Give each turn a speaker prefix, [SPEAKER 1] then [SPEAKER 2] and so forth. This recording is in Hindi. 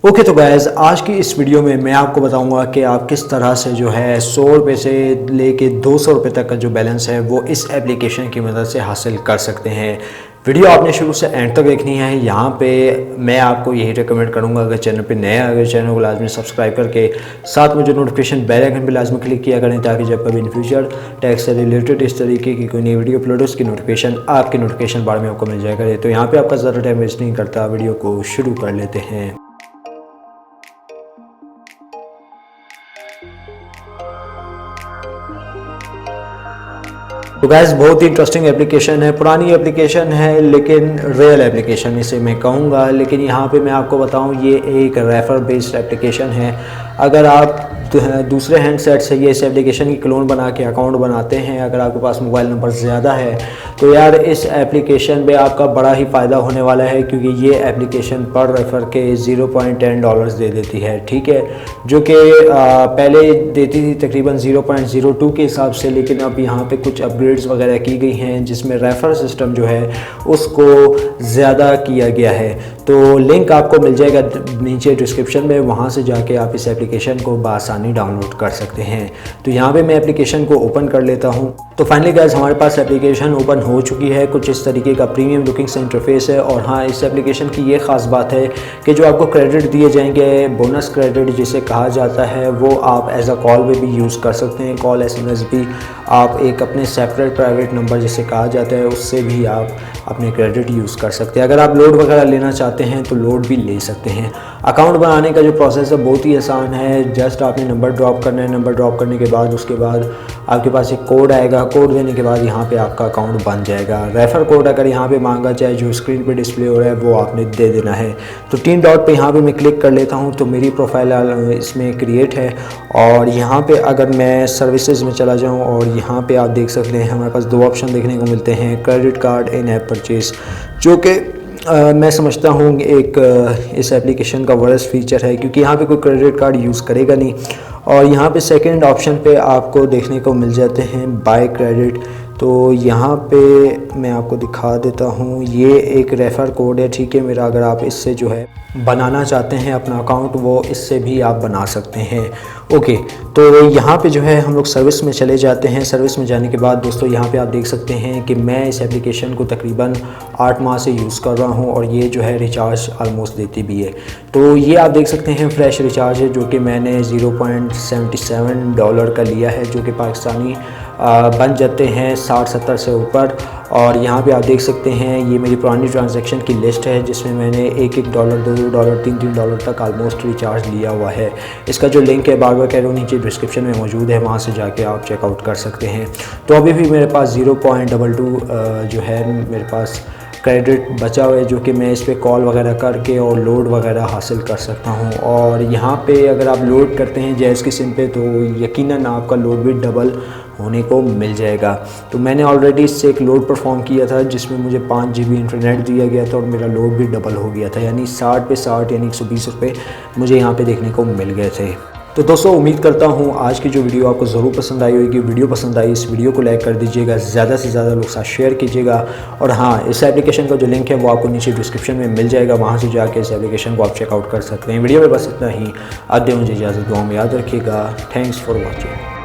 [SPEAKER 1] ओके तो गाइस आज की इस वीडियो में मैं आपको बताऊंगा कि आप किस तरह से जो है 100 रुपये से लेके 200 रुपये तक का जो बैलेंस है वो इस एप्लीकेशन की मदद से हासिल कर सकते हैं। वीडियो आपने शुरू से एंड तक देखनी है। यहाँ पे मैं आपको यही रिकमेंड करूँगा, अगर चैनल पे नया अगर चैनल को लाजमी सब्सक्राइब करके साथ में जो नोटिफिकेशन बेल आइकन पे लाजमी क्लिक किया करें, ताकि जब कभी इन फ्यूचर टैक्स से रिलेटेड इस तरीके की कोई नई वीडियो अपलोड हो उसकी नोटिफिकेशन आपके नोटिफिकेशन बार में आपको मिल जाया करे। तो यहाँ पर आपका ज़्यादा टाइम वेस्ट नहीं करता, वीडियो को शुरू कर लेते हैं। तो गैस बहुत ही इंटरेस्टिंग एप्लीकेशन है, पुरानी एप्लीकेशन है लेकिन रियल एप्लीकेशन इसे मैं कहूँगा। लेकिन यहाँ पे मैं आपको बताऊँ ये एक रेफर बेस्ड एप्लीकेशन है। अगर आप दूसरे हैंडसेट से ये इस एप्लीकेशन की क्लोन बना के अकाउंट बनाते हैं, अगर आपके पास मोबाइल नंबर ज़्यादा है तो यार इस एप्लीकेशन पे आपका बड़ा ही फ़ायदा होने वाला है, क्योंकि ये एप्लीकेशन पर रेफ़र के $0.10 दे देती है, ठीक है, जो कि पहले देती थी तकरीबन 0.02 के हिसाब से। लेकिन अब यहाँ पे कुछ अपग्रेड्स वगैरह की गई हैं जिसमें रेफ़र सिस्टम जो है उसको ज़्यादा किया गया है। तो लिंक आपको मिल जाएगा नीचे डिस्क्रिप्शन में, वहाँ से जाके आप इस एप्लीकेशन को बआसानी डाउनलोड कर सकते हैं। तो यहाँ पे मैं एप्लीकेशन को ओपन कर लेता हूँ। तो फाइनली गाइस हमारे पास एप्लीकेशन ओपन हो चुकी है। कुछ इस तरीके का प्रीमियम लुकिंग से इंटरफेस है। और हाँ, इस एप्लीकेशन की ये ख़ास बात है कि जो आपको क्रेडिट दिए जाएंगे, बोनस क्रेडिट जिसे कहा जाता है, वो आप एज अ कॉल में भी यूज़ कर सकते हैं। कॉल SMS भी आप एक अपने सेपरेट प्राइवेट नंबर जिसे कहा जाता है उससे भी आप अपने क्रेडिट यूज़ कर सकते हैं। अगर आप लोड वगैरह लेना चाहते हैं तो लोड भी ले सकते हैं। अकाउंट बनाने का जो प्रोसेस है बहुत ही आसान है। जस्ट आपने नंबर ड्रॉप करना है, नंबर ड्रॉप करने के बाद उसके बाद आपके पास एक कोड आएगा, कोड देने के बाद यहाँ पे आपका अकाउंट बन जाएगा। रेफ़र कोड अगर यहाँ पे मांगा जाए जो स्क्रीन पे डिस्प्ले हो रहा है वो आपने दे देना है। तो 3 डॉट पे यहाँ पे मैं क्लिक कर लेता हूँ तो मेरी प्रोफाइल इसमें क्रिएट है। और यहाँ पे अगर मैं सर्विसेज में चला जाऊँ और यहाँ पे आप देख सकते हैं हमारे पास 2 ऑप्शन देखने को मिलते हैं, क्रेडिट कार्ड, इन ऐप परचेज़, जो कि मैं समझता हूँ एक इस एप्लीकेशन का वर्स्ट फीचर है, क्योंकि यहाँ पे कोई क्रेडिट कार्ड यूज़ करेगा नहीं। और यहाँ पे सेकंड ऑप्शन पे आपको देखने को मिल जाते हैं बाय क्रेडिट। तो यहाँ पे मैं आपको दिखा देता हूँ, ये एक रेफ़र कोड है, ठीक है मेरा। अगर आप इससे जो है बनाना चाहते हैं अपना अकाउंट, वो इससे भी आप बना सकते हैं। ओके, तो यहाँ पे जो है हम लोग सर्विस में चले जाते हैं। सर्विस में जाने के बाद दोस्तों यहाँ पे आप देख सकते हैं कि मैं इस एप्लीकेशन को तकरीबन 8 माह से यूज़ कर रहा हूँ और ये जो है रिचार्ज आलमोस्ट देती भी है। तो ये आप देख सकते हैं फ्रेश रिचार्ज है, जो कि मैंने $0.77 का लिया है, जो कि पाकिस्तानी बन जाते हैं 60-70 से ऊपर। और यहाँ पे आप देख सकते हैं ये मेरी पुरानी ट्रांजैक्शन की लिस्ट है, जिसमें मैंने $1-1, $2, $3 तक आलमोस्ट रिचार्ज लिया हुआ है। इसका जो लिंक है बार बार कह रहा हूँ नीचे डिस्क्रिप्शन में मौजूद है, वहाँ से जाके आप चेकआउट कर सकते हैं। तो अभी भी मेरे पास 0.22 जो है मेरे पास क्रेडिट बचा हुआ है, जो कि मैं इस पर कॉल वगैरह करके और लोड वगैरह हासिल कर सकता हूँ। और यहाँ पे अगर आप लोड करते हैं जैज़ की सिम पे तो यकीनन आपका लोड भी डबल होने को मिल जाएगा। तो मैंने ऑलरेडी इससे एक लोड परफॉर्म किया था जिसमें मुझे 5 GB इंटरनेट दिया गया था और मेरा लोड भी डबल हो गया था, यानी 60 पे 60 यानी 120 रुपये मुझे यहाँ पे देखने को मिल गए थे। तो दोस्तों उम्मीद करता हूँ आज की जो वीडियो आपको ज़रूर पसंद आई होगी। वीडियो पसंद आई इस वीडियो को लाइक कर दीजिएगा, ज़्यादा से ज़्यादा लोग साथ शेयर कीजिएगा। और हाँ, इस एप्लीकेशन का जो लिंक है वो आपको नीचे डिस्क्रिप्शन में मिल जाएगा, वहाँ से जाके इस एप्लीकेशन को आप चेकआउट कर सकते हैं। वीडियो में बस इतना ही। आगे मुझे इजाज़त, दुआ में याद रखिएगा। Thanks for watching.